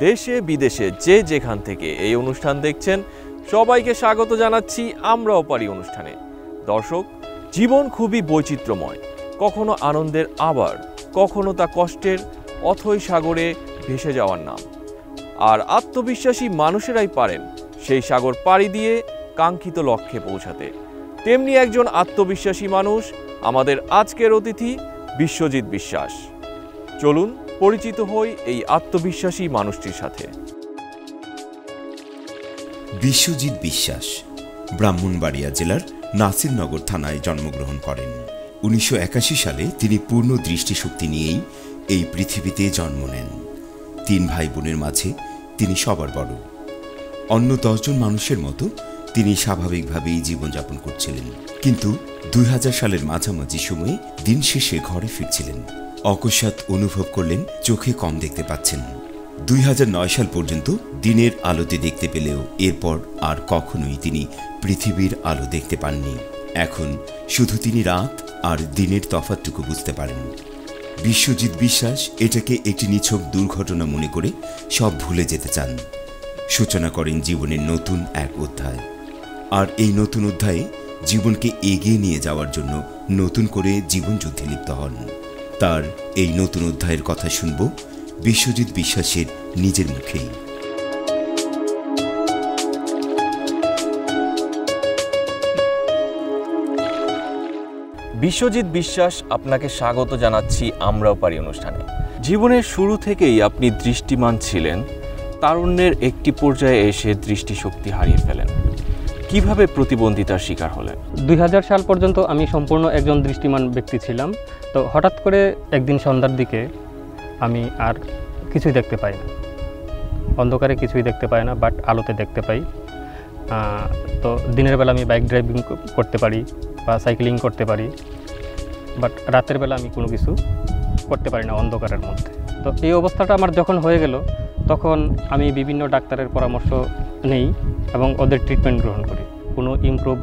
দেশে বিদেশে যে যেখান থেকে এই অনুষ্ঠান দেখছেন সবাইকে স্বাগত জানাচ্ছি আমরাও পারি অনুষ্ঠানে। দর্শক, জীবন খুবই বৈচিত্র্যময়, কখনো আনন্দের আবার কখনো তা কষ্টের অথৈ সাগরে ভেসে যাওয়ার নাম। আর আত্মবিশ্বাসী মানুষেরাই পারেন সেই সাগর পাড়ি দিয়ে কাঙ্ক্ষিত লক্ষ্যে পৌঁছাতে। তেমনি একজন আত্মবিশ্বাসী মানুষ আমাদের আজকের অতিথি বিশ্বজিৎ বিশ্বাস। চলুন পরিচিত হই এই আত্মবিশ্বাসী মানুষটির সাথে। বিশ্বজিৎ বিশ্বাস ব্রাহ্মণবাড়িয়া জেলার নাসিরনগর থানায় জন্মগ্রহণ করেন। 1981 সালে তিনি পূর্ণ দৃষ্টিশক্তি নিয়েই এই পৃথিবীতে জন্ম নেন। 3 ভাই বোনের মাঝে তিনি সবার বড়। অন্য 10 জন মানুষের মতো তিনি স্বাভাবিকভাবেই জীবনযাপন করছিলেন, কিন্তু 2000 সালের মাঝামাঝি সময়ে দিন শেষে ঘরে ফিরছিলেন। অকস্মাৎ অনুভব করলেন চোখে কম দেখতে পাচ্ছেন। 2009 সাল পর্যন্ত দিনের আলোতে দেখতে পেলেও এরপর আর কখনোই তিনি পৃথিবীর আলো দেখতে পাননি। এখন শুধু তিনি রাত আর দিনের তফাৎটুকু বুঝতে পারেন। বিশ্বজিৎ বিশ্বাস এটাকে একটি নিছক দুর্ঘটনা মনে করে সব ভুলে যেতে চান। সূচনা করেন জীবনের নতুন এক অধ্যায়। আর এই নতুন অধ্যায়ে জীবনকে এগিয়ে নিয়ে যাওয়ার জন্য নতুন করে জীবনযুদ্ধে লিপ্ত হন। তার এই নতুন অধ্যায়ের কথা শুনব বিশ্বজিৎ বিশ্বাসের নিজের মুখেই। বিশ্বজিৎ বিশ্বাস, আপনাকে স্বাগত জানাচ্ছি আমরাও পারি অনুষ্ঠানে। জীবনের শুরু থেকেই আপনি দৃষ্টিমান ছিলেন, তারুণ্যের একটি পর্যায়ে এসে দৃষ্টিশক্তি হারিয়ে ফেলেন। কিভাবে প্রতিবন্ধিতার শিকার হলেন? 2000 সাল পর্যন্ত আমি সম্পূর্ণ একজন দৃষ্টিমান ব্যক্তি ছিলাম। তো হঠাৎ করে একদিন সন্ধ্যার দিকে আমি আর কিছুই দেখতে পাই না, অন্ধকারে কিছুই দেখতে পাই না, বাট আলোতে দেখতে পাই। তো দিনের বেলা আমি বাইক ড্রাইভিং করতে পারি বা সাইক্লিং করতে পারি, বাট রাতের বেলা আমি কোনো কিছু করতে পারি না অন্ধকারের মধ্যে। তো এই অবস্থাটা আমার যখন হয়ে গেল, তখন আমি বিভিন্ন ডাক্তারের পরামর্শ নেই এবং ওদের ট্রিটমেন্ট গ্রহণ করি, কোনো ইমপ্রুভ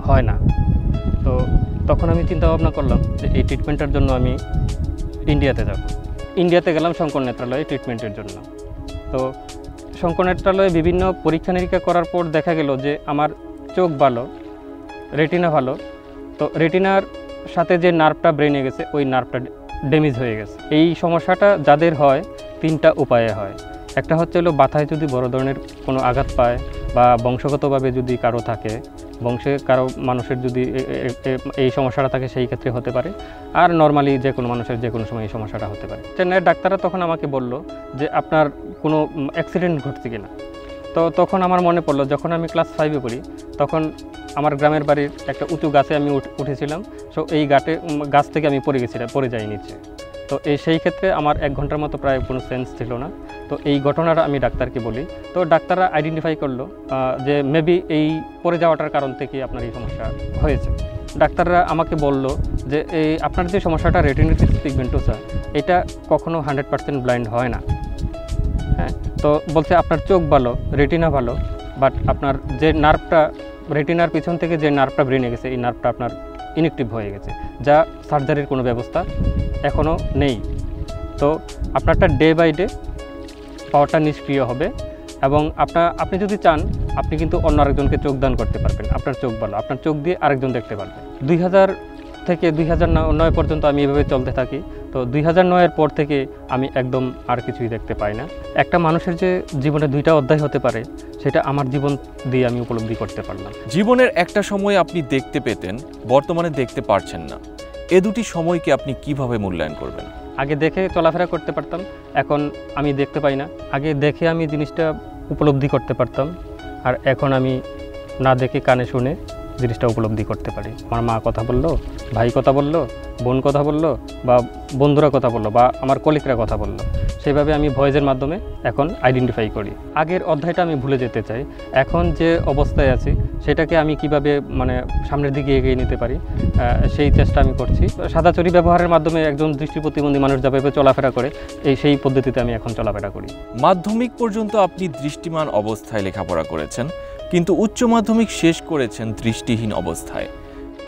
হয় না। তো তখন আমি চিন্তা ভাবনা করলাম যে এই ট্রিটমেন্টের জন্য আমি ইন্ডিয়াতে যাব। ইন্ডিয়াতে গেলাম শঙ্কর নেত্রালয়ে ট্রিটমেন্টের জন্য। তো শঙ্কর নেত্রালয়ে বিভিন্ন পরীক্ষা নিরীক্ষা করার পর দেখা গেল যে আমার চোখ ভালো, রেটিনা ভালো। তো রেটিনার সাথে যে নার্ভটা ব্রেনে গেছে, ওই নার্ভটা ড্যামেজ হয়ে গেছে। এই সমস্যাটা যাদের হয় 3টা উপায়ে হয়। একটা হচ্ছে হলো মাথায় যদি বড় ধরনের কোনো আঘাত পায় বা বংশগতভাবে যদি কারো থাকে, বংশে কারো মানুষের যদি এই সমস্যাটা থাকে, সেই ক্ষেত্রে হতে পারে। আর নর্মালি যে কোনো মানুষের যে কোনো সময় এই সমস্যাটা হতে পারে। চেন্নাইয়ের ডাক্তাররা তখন আমাকে বলল যে আপনার কোনো অ্যাক্সিডেন্ট ঘটছে কিনা। তো তখন আমার মনে পড়লো, যখন আমি ক্লাস 5-এ পড়ি, তখন আমার গ্রামের বাড়ির একটা উঁচু গাছে আমি উঠেছিলাম। সো এই গাছ থেকে আমি পড়ে যাই নিচে। তো সেই ক্ষেত্রে আমার 1 ঘন্টার মতো প্রায় কোনো সেন্স ছিল না। তো এই ঘটনাটা আমি ডাক্তারকে বলি। তো ডাক্তাররা আইডেন্টিফাই করলো যে মেবি এই পড়ে যাওয়াটার কারণ থেকে আপনার এই সমস্যা হয়েছে। ডাক্তাররা আমাকে বলল যে আপনার যে সমস্যাটা রেটিনাইটিস পিগমেন্টোসা, এটা কখনো 100% ব্লাইন্ড হয় না। হ্যাঁ, তো বলছে আপনার চোখ ভালো, রেটিনা ভালো, বাট আপনার যে নার্ভটা রেটিনার পিছন থেকে যে নার্ভটা ব্রেনে গেছে, এই নার্ভটা আপনার ইনঅ্যাক্টিভ হয়ে গেছে, যা সার্জারির কোনো ব্যবস্থা এখনও নেই। তো আপনারটা ডে বাই ডে পাওয়ারটা নিষ্ক্রিয় হবে এবং আপনি যদি চান, আপনি কিন্তু অন্য আরেকজনকে চোখ দান করতে পারবেন। আপনার চোখ ভালো, আপনার চোখ দিয়ে আরেকজন দেখতে পারবে। 2000 থেকে 2009 পর্যন্ত আমি এভাবে চলতে থাকি। তো 2009-এর পর থেকে আমি একদম আর কিছুই দেখতে পাই না। একটা মানুষের যে জীবনে 2টা অধ্যায় হতে পারে, সেটা আমার জীবন দিয়ে আমি উপলব্ধি করতে পারলাম। জীবনের একটা সময় আপনি দেখতে পেতেন, বর্তমানে দেখতে পারছেন না। এ দুটি সময়কে আপনি কিভাবে মূল্যায়ন করবেন? আগে দেখে চলাফেরা করতে পারতাম, এখন আমি দেখতে পাই না। আগে দেখে আমি জিনিসটা উপলব্ধি করতে পারতাম, আর এখন আমি না দেখে কানে শুনে জিনিসটা উপলব্ধি করতে পারি। আমার মা কথা বললো, ভাই কথা বললো, বোন কথা বললো, বা বন্ধুরা কথা বললো, বা আমার কলিগরা কথা বললো, সেভাবে আমি ভয়েসের মাধ্যমে এখন আইডেন্টিফাই করি। আগের অধ্যায়টা আমি ভুলে যেতে চাই। এখন যে অবস্থায় আছি সেটাকে আমি কিভাবে সামনের দিকে এগিয়ে নিতে পারি, সেই চেষ্টা আমি করছি। সাদাচুরি ব্যবহারের মাধ্যমে একজন দৃষ্টি প্রতিবন্ধী মানুষ যেভাবে চলাফেরা করে, সেই পদ্ধতিতে আমি এখন চলাফেরা করি। মাধ্যমিক পর্যন্ত আপনি দৃষ্টিমান অবস্থায় লেখাপড়া করেছেন, কিন্তু উচ্চ মাধ্যমিক শেষ করেছেন দৃষ্টিহীন অবস্থায়।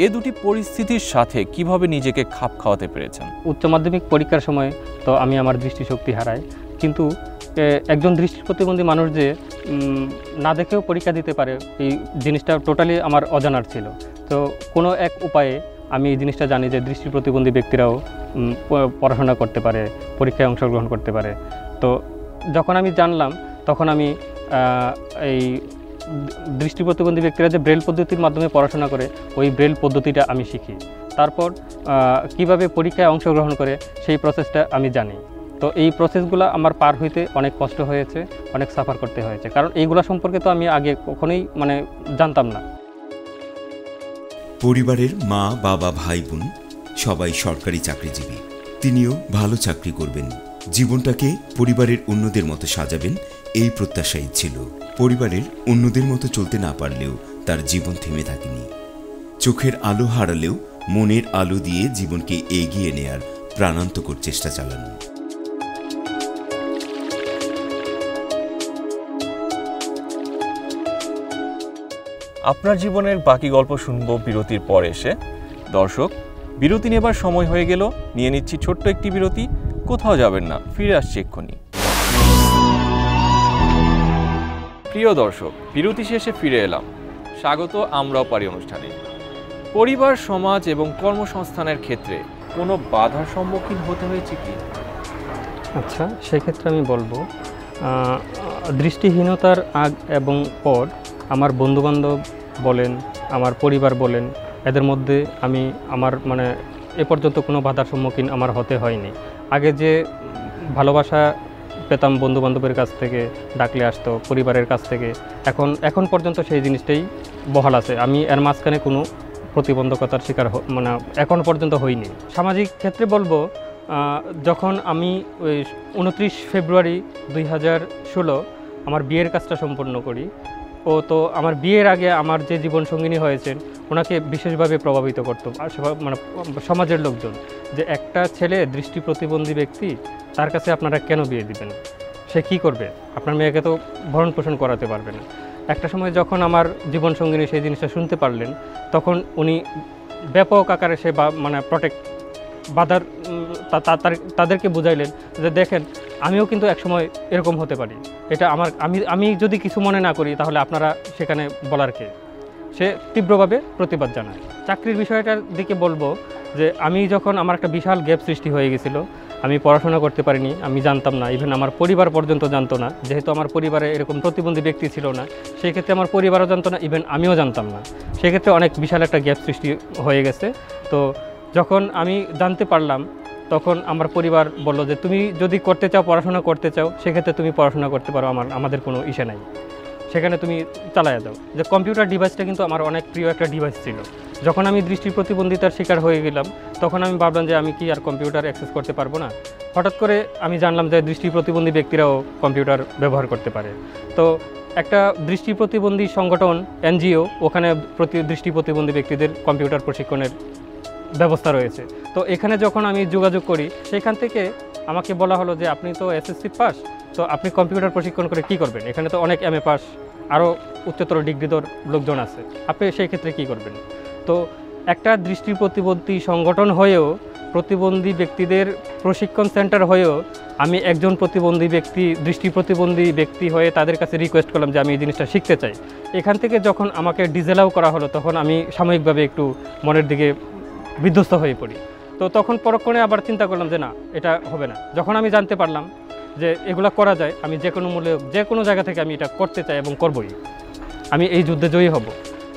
এ দুটি পরিস্থিতির সাথে কিভাবে নিজেকে খাপ খাওয়াতে পেরেছেন? উচ্চ মাধ্যমিক পরীক্ষার সময় তো আমি আমার দৃষ্টিশক্তি হারাই, কিন্তু একজন দৃষ্টি প্রতিবন্ধী মানুষ যে না দেখেও পরীক্ষা দিতে পারে এই জিনিসটা টোটালি আমার অজানার ছিল। তো কোনো এক উপায়ে আমি এই জিনিসটা জানি যে দৃষ্টি প্রতিবন্ধী ব্যক্তিরাও পড়াশোনা করতে পারে, পরীক্ষায় অংশগ্রহণ করতে পারে। তো যখন আমি জানলাম তখন আমি এই দৃষ্টি প্রতিবন্ধী ব্যক্তিরা যে ব্রেল পদ্ধতির মাধ্যমে পড়াশোনা করে ওই ব্রেল পদ্ধতিটা আমি শিখি। তারপর কিভাবে পরীক্ষায় অংশগ্রহণ করে সেই প্রসেসটা আমি জানি। তো এই প্রসেসগুলো আমার পার হইতে অনেক কষ্ট হয়েছে, অনেক সাফার করতে হয়েছে, কারণ এইগুলো সম্পর্কে তো আমি আগে কখনোই জানতাম না। পরিবারের মা, বাবা, ভাই, বোন সবাই সরকারি চাকরিজীবী। তিনিও ভালো চাকরি করবেন, জীবনটাকে পরিবারের অন্যদের মতো সাজাবেন, এই প্রত্যাশাই ছিল। পরিবারের অন্যদের মতো চলতে না পারলেও তার জীবন থেমে থাকেনি। চোখের আলো হারালেও মনের আলো দিয়ে জীবনকে এগিয়ে নেয়ার প্রাণান্তকর চেষ্টা চালান। আপনার জীবনের বাকি গল্প শুনবো বিরতির পর এসে। দর্শক, বিরতি নেবার সময় হয়ে গেল, নিয়ে নিচ্ছি ছোট্ট একটি বিরতি। কোথাও যাবেন না, ফিরে আসছি এক্ষুনি। প্রিয় দর্শক, বিরতি শেষে ফিরে এলাম। স্বাগত আমরাও পারি অনুষ্ঠানে। পরিবার, সমাজ এবং কর্মসংস্থানের ক্ষেত্রে কোনো বাধার সম্মুখীন হতে হয়েছে কি? আচ্ছা, সেক্ষেত্রে আমি বলবো দৃষ্টিহীনতার আগ এবং পর আমার বন্ধুবান্ধব বলেন, আমার পরিবার বলেন, এদের মধ্যে আমি এ পর্যন্ত কোনো বাধার সম্মুখীন আমার হতে হয়নি। আগে যে ভালোবাসা পেতাম বন্ধুবান্ধবের কাছ থেকে, ডাকলে আসতো, পরিবারের কাছ থেকে, এখন পর্যন্ত সেই জিনিসটাই বহাল আছে। আমি এর মাঝখানে কোনো প্রতিবন্ধকতার শিকার এখন পর্যন্ত হইনি। সামাজিক ক্ষেত্রে বলবো, যখন আমি ওই 29 ফেব্রুয়ারি 2016 আমার বিয়ের কাজটা সম্পন্ন করি, তো আমার বিয়ের আগে আমার যে জীবনসঙ্গিনী হয়েছেন ওনাকে বিশেষভাবে প্রভাবিত করতো সমাজের লোকজন, যে একটা ছেলে দৃষ্টি প্রতিবন্ধী ব্যক্তি, তার কাছে আপনারা কেন বিয়ে দিবেন? সে কি করবে? আপনার মেয়েকে তো ভরণ পোষণ করাতে পারবে না। একটা সময় যখন আমার জীবনসঙ্গিনী সেই জিনিসটা শুনতে পারলেন, তখন উনি ব্যাপক আকারে সে বাধার তাদেরকে বুঝাইলেন যে দেখেন, আমিও কিন্তু একসময় এরকম হতে পারি, এটা আমি যদি কিছু মনে না করি তাহলে আপনারা সেখানে বলার কে? সে তীব্রভাবে প্রতিবাদ জানায়। চাকরির বিষয়টার দিকে বলবো যে আমি যখন আমার একটা বিশাল গ্যাপ সৃষ্টি হয়ে গেছিলো, আমি পড়াশোনা করতে পারিনি, আমি জানতাম না, ইভেন আমার পরিবার পর্যন্ত জানতো না, যেহেতু আমার পরিবারে এরকম প্রতিবন্ধী ব্যক্তি ছিল না, সেই ক্ষেত্রে আমার পরিবারও জানতো না, ইভেন আমিও জানতাম না। সেক্ষেত্রে অনেক বিশাল একটা গ্যাপ সৃষ্টি হয়ে গেছে। তো যখন আমি জানতে পারলাম, তখন আমার পরিবার বলল যে তুমি যদি করতে চাও, পড়াশোনা করতে চাও, সেক্ষেত্রে তুমি পড়াশোনা করতে পারো, আমাদের কোনো ইস্যু নাই, সেখানে তুমি চালায়া দাও। যে কম্পিউটার ডিভাইসটা কিন্তু আমার অনেক প্রিয় একটা ডিভাইস ছিল। যখন আমি দৃষ্টি প্রতিবন্ধিতার শিকার হয়ে গেলাম, তখন আমি ভাবলাম যে আমি কি আর কম্পিউটার অ্যাক্সেস করতে পারবো না? হঠাৎ করে আমি জানলাম যে দৃষ্টি প্রতিবন্ধী ব্যক্তিরাও কম্পিউটার ব্যবহার করতে পারে। তো একটা দৃষ্টি প্রতিবন্ধী সংগঠন, এনজিও, ওখানে দৃষ্টি প্রতিবন্ধী ব্যক্তিদের কম্পিউটার প্রশিক্ষণের ব্যবস্থা রয়েছে। তো এখানে যখন আমি যোগাযোগ করি, সেখান থেকে আমাকে বলা হলো যে আপনি তো এসএসসি পাস, তো আপনি কম্পিউটার প্রশিক্ষণ করে কি করবেন? এখানে তো অনেক এমএ পাস, আরও উচ্চতর ডিগ্রিধর লোকজন আছে, আপনি সেই ক্ষেত্রে কি করবেন? তো একটা দৃষ্টি প্রতিবন্ধী সংগঠন হয়েও, প্রতিবন্ধী ব্যক্তিদের প্রশিক্ষণ সেন্টার হয়েও, আমি একজন দৃষ্টি প্রতিবন্ধী ব্যক্তি হয়ে তাদের কাছে রিকোয়েস্ট করলাম যে আমি এই জিনিসটা শিখতে চাই। এখান থেকে যখন আমাকে ডিজেলাও করা হলো, তখন আমি সাময়িকভাবে একটু মনের দিকে বিধ্বস্ত হয়ে পড়ি। তো তখন পরক্ষণে আবার চিন্তা করলাম যে না, এটা হবে না। যখন আমি জানতে পারলাম যে এগুলো করা যায়, আমি যে কোনো মূল্যে, যে কোনো জায়গা থেকে আমি এটা করতে চাই এবং করবই, আমি এই যুদ্ধে জয়ী হব।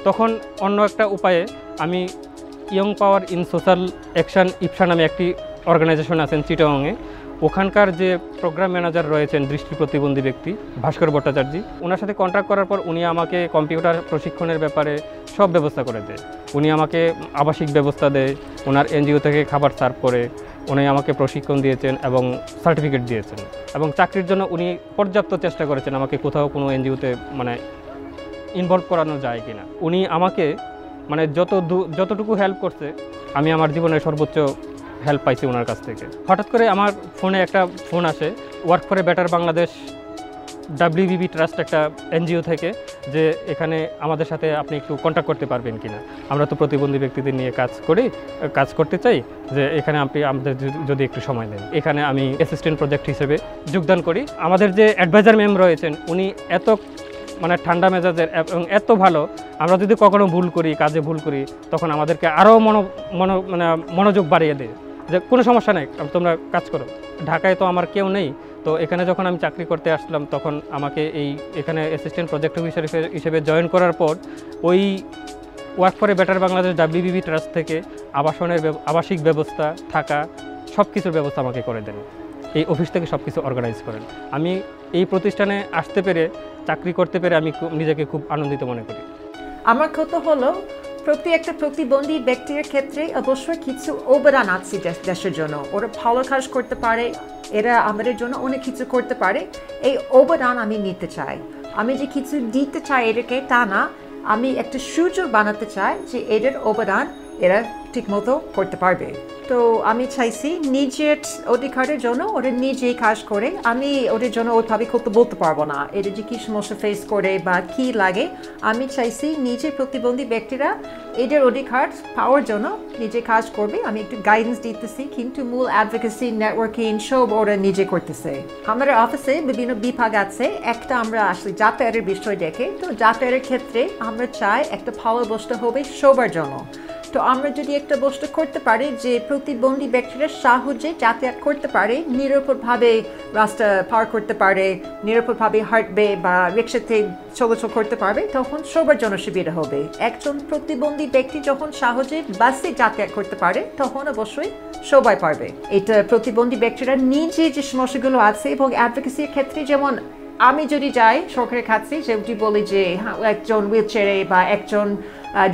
তখন অন্য একটা উপায়ে আমি young power in social action, YPSA নামে একটি অর্গানাইজেশন আছেন চিটাগংয়ে, ওখানকার যে প্রোগ্রাম ম্যানেজার রয়েছেন দৃষ্টি প্রতিবন্ধী ব্যক্তি, ভাস্কর ভট্টাচার্য, ওনার সাথে কন্ট্যাক্ট করার পর উনি আমাকে কম্পিউটার প্রশিক্ষণের ব্যাপারে সব ব্যবস্থা করে দেয়। উনি আমাকে আবাসিক ব্যবস্থা দেয়, ওনার এনজিও থেকে খাবার সার্ভ করে, উনি আমাকে প্রশিক্ষণ দিয়েছেন এবং সার্টিফিকেট দিয়েছেন, এবং চাকরির জন্য উনি পর্যাপ্ত চেষ্টা করেছেন আমাকে কোথাও কোনো এনজিওতে ইনভলভ করানো যায় কিনা। উনি আমাকে যতটুকু হেল্প করছে, আমি আমার জীবনের সর্বোচ্চ হেল্প পাইছি ওনার কাছ থেকে। হঠাৎ করে আমার ফোনে একটা ফোন আসে, work for a better Bangladesh WBB trust একটা এনজিও থেকে, যে এখানে আমাদের সাথে আপনি একটু কন্ট্যাক্ট করতে পারবেন কিনা। আমরা তো প্রতিবন্ধী ব্যক্তিদের নিয়ে কাজ করতে চাই, যে এখানে আপনি আমাদের যদি একটু সময় দেন। এখানে আমি অ্যাসিস্ট্যান্ট প্রজেক্ট হিসেবে যোগদান করি। আমাদের যে অ্যাডভাইজার ম্যাম রয়েছেন উনি এত মানে ঠান্ডা মেজাজের এবং এত ভালো, আমরা যদি কখনো কাজে ভুল করি তখন আমাদেরকে আরও মনোযোগ বাড়িয়ে দেয় যে কোনো সমস্যা নেই, তোমরা কাজ করো। ঢাকায় তো আমার কেউ নেই, তো এখানে যখন আমি চাকরি করতে আসলাম তখন আমাকে এখানে অ্যাসিস্ট্যান্ট প্রজেক্ট হিসেবে জয়েন করার পর ওই work for a better Bangladesh WBB trust থেকে আবাসিক ব্যবস্থা, থাকা সব কিছুর ব্যবস্থা আমাকে করে দেন। এই অফিস থেকে সব কিছু অর্গানাইজ করেন। আমি এই প্রতিষ্ঠানে আসতে পেরে, চাকরি করতে পেরে আমি নিজেকে খুব আনন্দিত মনে করি। আমার কথা হলো একটা প্রতিবন্ধী ব্যক্তির ক্ষেত্রে অবশ্যই কিছু অবদান আছে দেশের জন্য। ওরা ভালো কাজ করতে পারে, এরা আমাদের জন্য অনেক কিছু করতে পারে। এই অবদান আমি নিতে চাই। আমি যে কিছু দিতে চাই এদেরকে তা না, আমি একটা সুযোগ বানাতে চাই যে এদের অবদান এরা ঠিকমতো করতে পারবে। তো আমি চাইছি নিজের অধিকারের জন্য ওরা নিজেই কাজ করে। আমি ওদের জন্য ওইভাবে করতে বলতে পারবো না, এদের যে কী সমস্যা ফেস করে বা কী লাগে। আমি চাইছি নিজের প্রতিবন্ধী ব্যক্তিরা এদের অধিকার পাওয়ার জন্য নিজে কাজ করবে। আমি একটু গাইডেন্স দিতেছি, কিন্তু মূল অ্যাডভোকেসি, নেটওয়ার্কিং সব ওরা নিজে করতেছে। আমাদের অফিসে বিভিন্ন বিভাগ আছে। একটা আমরা আসলে যাতায়াতের বিষয় দেখে, তো যাতায়াতের ক্ষেত্রে আমরা চাই একটা ভালো বস্তু হবে সবার জন্য। তো আমরা যদি একটা বস্তু করতে পারি যে প্রতিবন্ধী ব্যক্তিরা সহজে যাতায়াত করতে পারে, নিরাপদভাবে রাস্তা পার করতে পারে, নিরাপদভাবে হাঁটবে বা রিক্সাতে চলাচল করতে পারবে, তখন সবার জন্য সুবিধা হবে। একজন প্রতিবন্ধী ব্যক্তি যখন সহজে বাসে যাতায়াত করতে পারে তখন অবশ্যই সবাই পারবে। এটা প্রতিবন্ধী ব্যক্তিরা নিজে যে সমস্যাগুলো আছে এবং অ্যাডভোকেসির ক্ষেত্রে, যেমন আমি যদি যাই সরকারের কাছে যদি বলি যে একজন হুইল চেয়ারে বা একজন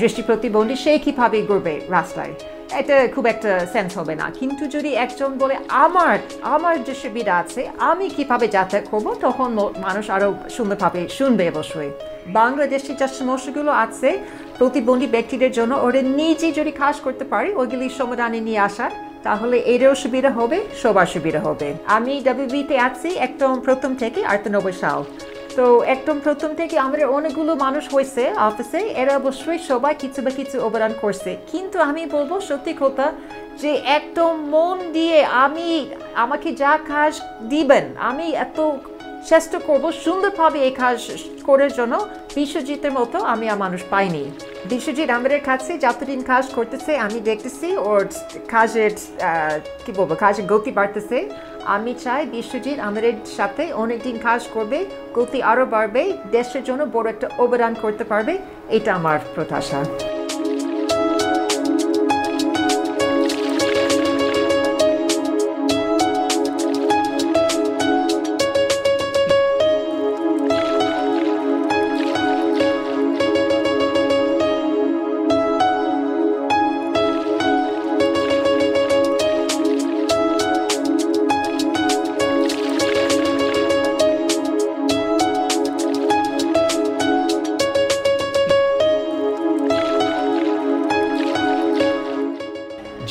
দৃষ্টি প্রতিবন্ধী সে কীভাবে ঘুরবে রাস্তায়, এটা খুব একটা সেন্স হবে না। কিন্তু যদি একজন বলে আমার যে সুবিধা আছে আমি কীভাবে যাতায়াত করবো, তখন মানুষ আরও সুন্দরভাবে শুনবে অবশ্যই। বাংলাদেশে যে সমস্যাগুলো আছে প্রতিবন্ধী ব্যক্তিদের জন্য, ওরা নিজে যদি কাজ করতে পারে ওইগুলি সমাধানে নিয়ে আসার, তাহলে এরও সুবিধা হবে, সবার সুবিধা হবে। আমি WBBতে আছি একদম প্রথম থেকে 98 সাল। তো একদম প্রথম থেকে আমাদের অনেকগুলো মানুষ হয়েছে অফিসে, এরা অবশ্যই সবাই কিছু বা কিছু অবদান করছে। কিন্তু আমি বলবো সত্যি কথা যে একদম মন দিয়ে আমাকে যা কাজ দিবেন আমি এত চেষ্টা করবো সুন্দরভাবে এই কাজ করার জন্য। বিশ্বজিতের মতো আমি মানুষ পাইনি। বিশ্বজিৎ আমাদের কাছে যতদিন কাজ করতেছে আমি দেখতেছি ওর কাজের গতি বাড়তেছে। আমি চাই বিশ্বজিৎ আমাদের সাথে অনেকদিন কাজ করবে, গতি আরও বাড়বে, দেশের জন্য বড় একটা অবদান করতে পারবে, এটা আমার প্রত্যাশা।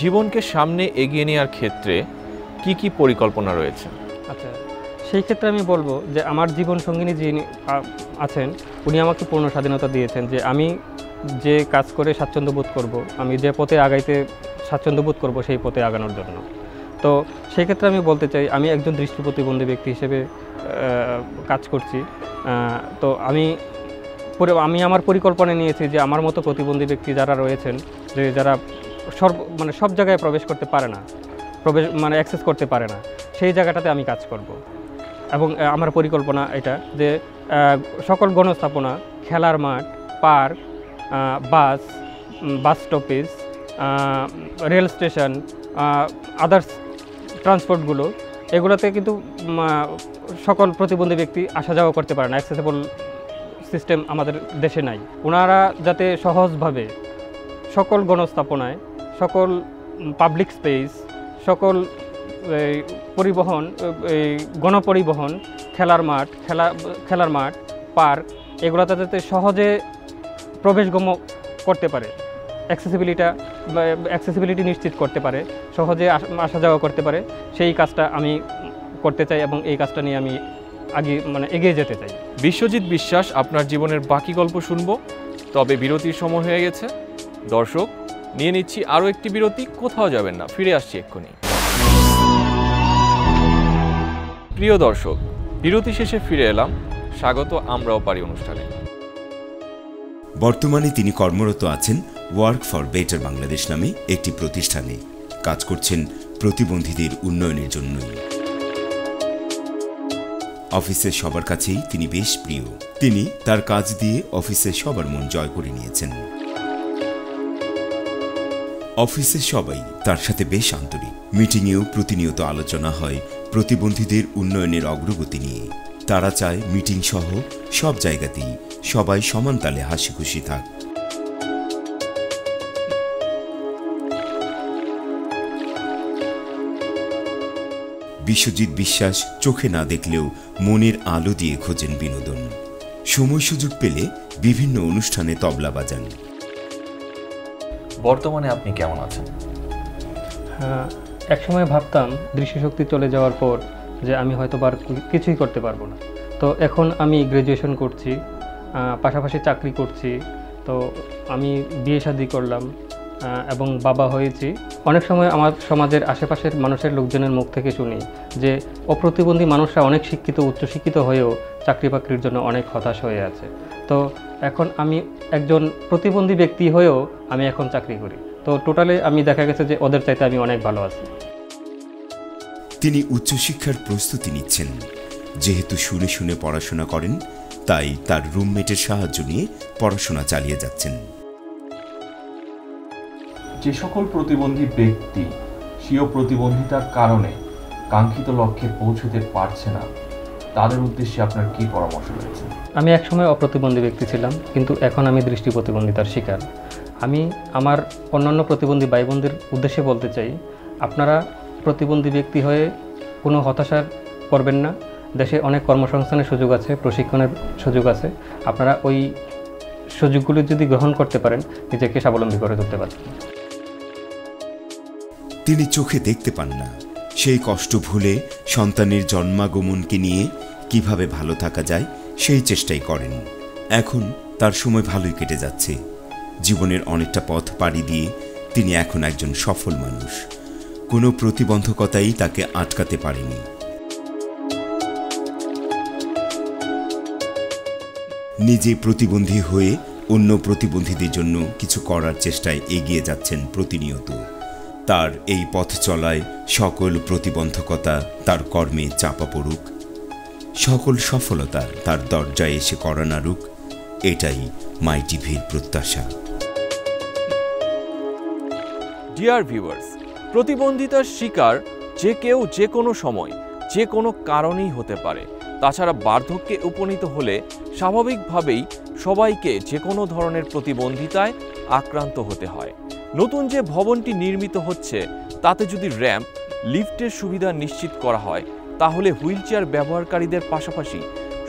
জীবনকে সামনে এগিয়ে নেওয়ার ক্ষেত্রে কি কি পরিকল্পনা রয়েছে? আচ্ছা, সেই ক্ষেত্রে আমি বলবো যে আমার জীবন সঙ্গিনী যিনি আছেন উনি আমাকে পূর্ণ স্বাধীনতা দিয়েছেন যে আমি যে কাজ করে স্বাচ্ছন্দ্য বোধ করবো, আমি যে পথে আগাইতে স্বাচ্ছন্দ্য বোধ করবো সেই পথে আগানোর জন্য। তো সেই ক্ষেত্রে আমি বলতে চাই আমি একজন দৃষ্টি প্রতিবন্ধী ব্যক্তি হিসেবে কাজ করছি। তো আমি আমার পরিকল্পনা নিয়েছি যে আমার মতো প্রতিবন্ধী ব্যক্তি যারা রয়েছেন, যে যারা সব জায়গায় প্রবেশ করতে পারে না, অ্যাক্সেস করতে পারে না, সেই জায়গাটাতে আমি কাজ করব। এবং আমার পরিকল্পনা এটা যে সকল গণস্থাপনা, খেলার মাঠ, park, bus stoppage, rail station, others ট্রান্সপোর্টগুলো, এগুলোতে কিন্তু সকল প্রতিবন্ধী ব্যক্তি আসা যাওয়া করতে পারে না, অ্যাক্সেসেবল সিস্টেম আমাদের দেশে নাই। ওনারা যাতে সহজভাবে সকল গণস্থাপনায়, সকল পাবলিক স্পেস, সকল পরিবহন, গণপরিবহন, খেলার মাঠ, পার্ক, এগুলোতে যাতে সহজে প্রবেশগম্য করতে পারে, অ্যাক্সেসিবিলিটি নিশ্চিত করতে পারে, সহজে আসা যাওয়া করতে পারে, সেই কাজটা আমি করতে চাই এবং এই কাজটা নিয়ে আমি এগিয়ে যেতে চাই। বিশ্বজিৎ বিশ্বাস আপনার জীবনের বাকি গল্প শুনবো, তবে বিরতির সময় হয়ে গেছে। দর্শক, নিয়ে নিচ্ছি আরও একটি বিরতি, কোথাও যাবেন না, ফিরে আসছি এক্ষুনি। প্রিয় দর্শক, বিরতি শেষে ফিরে এলাম। স্বাগত আমরাও পারি অনুষ্ঠানে। বর্তমানে তিনি কর্মরত আছেন ওয়ার্ক ফর বেটার বাংলাদেশ নামে একটি প্রতিষ্ঠানে। কাজ করছেন প্রতিবন্ধীদের উন্নয়নের জন্যই। অফিসের সবার কাছেই তিনি বেশ প্রিয়। তিনি তার কাজ দিয়ে অফিসের সবার মন জয় করে নিয়েছেন। অফিসের সবাই তার সাথে বেশ আন্তরিক। মিটিংয়েও প্রতিনিয়ত আলোচনা হয় প্রতিবন্ধীদের উন্নয়নের অগ্রগতি নিয়ে। তারা চায় মিটিং সহ সব জায়গাতেই সবাই সমান তালে হাসি খুশি থাক। বিশ্বজিৎ বিশ্বাস চোখে না দেখলেও মনের আলো দিয়ে খোঁজেন বিনোদন। সময় সুযোগ পেলে বিভিন্ন অনুষ্ঠানে তবলা বাজান। বর্তমানে আপনি কেমন আছেন? একসময় ভাবতাম দৃষ্টিশক্তি চলে যাওয়ার পর যে আমি হয়তো আর কিছুই করতে পারবো না। তো এখন আমি গ্র্যাজুয়েশন করছি, পাশাপাশি চাকরি করছি। তো আমি বিয়ে শাদী করলাম এবং বাবা হয়েছি। অনেক সময় আমার সমাজের আশেপাশের মানুষের লোকজনের মুখ থেকে শুনি যে অপ্রতিবন্ধী মানুষরা অনেক শিক্ষিত, উচ্চশিক্ষিত হয়েও চাকরি বাকরির জন্য অনেক হতাশ হয়ে আছে। তো এখন আমি একজন প্রতিবন্ধী ব্যক্তি হয়েও আমি এখন চাকরি করি। তো টোটালে আমি দেখা গেছে যে ওদের চাইতে আমি অনেক ভালো আছি। তিনি উচ্চশিক্ষার প্রস্তুতি নিচ্ছেন। যেহেতু শুনে শুনে পড়াশোনা করেন, তাই তার রুমমেটের সাহায্য নিয়ে পড়াশোনা চালিয়ে যাচ্ছেন। যে সকল প্রতিবন্ধী ব্যক্তি স্বীয় প্রতিবন্ধিতার কারণে কাঙ্ক্ষিত লক্ষ্যে পৌঁছতে পারছে না, তাদের উদ্দেশ্যে আপনার কি পরামর্শ রয়েছে? আমি একসময় অপ্রতিবন্ধী ব্যক্তি ছিলাম, কিন্তু এখন আমি দৃষ্টি প্রতিবন্ধিতার শিকার। আমি আমার অন্যান্য প্রতিবন্ধী ভাই বোনদের উদ্দেশ্যে বলতে চাই, আপনারা প্রতিবন্ধী ব্যক্তি হয়ে কোনো হতাশা করবেন না। দেশে অনেক কর্মসংস্থানের সুযোগ আছে, প্রশিক্ষণের সুযোগ আছে। আপনারা ওই সুযোগগুলি যদি গ্রহণ করতে পারেন, নিজেকে স্বাবলম্বী করে তুলতে পারেন। তিনি চোখে দেখতে পান না, সেই কষ্ট ভুলে সন্তানের জন্মাগমনকে নিয়ে কিভাবে ভালো থাকা যায় সেই চেষ্টাই করেন। এখন তার সময় ভালোই কেটে যাচ্ছে। জীবনের অনেকটা পথ পাড়ি দিয়ে তিনি এখন একজন সফল মানুষ। কোনো প্রতিবন্ধকতাই তাকে আটকাতে পারেনি। নিজে প্রতিবন্ধী হয়ে অন্য প্রতিবন্ধীদের জন্য কিছু করার চেষ্টায় এগিয়ে যাচ্ছেন প্রতিনিয়ত। তার এই পথ চলায় সকল প্রতিবন্ধকতা তার কর্মে চাপা পড়ুক, সকল সফলতা তার দরজায় এসে করা নাড়ুক, এটাই মাই টিভির প্রত্যাশা। ডিয়ার ভিউয়ার্স, প্রতিবন্ধিতার শিকার যে কেউ যে কোনো সময় যে কোনো কারণেই হতে পারে। তাছাড়া বার্ধক্যে উপনীত হলে স্বাভাবিকভাবেই সবাইকে যে কোনো ধরনের প্রতিবন্ধিতায় আক্রান্ত হতে হয়। নতুন যে ভবনটি নির্মিত হচ্ছে, তাতে যদি র্যাম্প, লিফটের সুবিধা নিশ্চিত করা হয়, তাহলে হুইলচেয়ার ব্যবহারকারীদের পাশাপাশি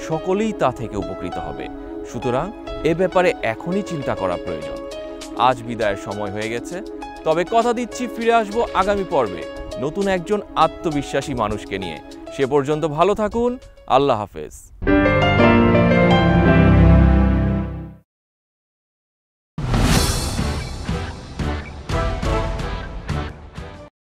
সকলেই তা থেকে উপকৃত হবে। সুতরাং এ ব্যাপারে এখনই চিন্তা করা প্রয়োজন। আজ বিদায়ের সময় হয়ে গেছে, তবে কথা দিচ্ছি ফিরে আসবো আগামী পর্বে নতুন একজন আত্মবিশ্বাসী মানুষকে নিয়ে। সে পর্যন্ত ভালো থাকুন। আল্লাহ হাফেজ।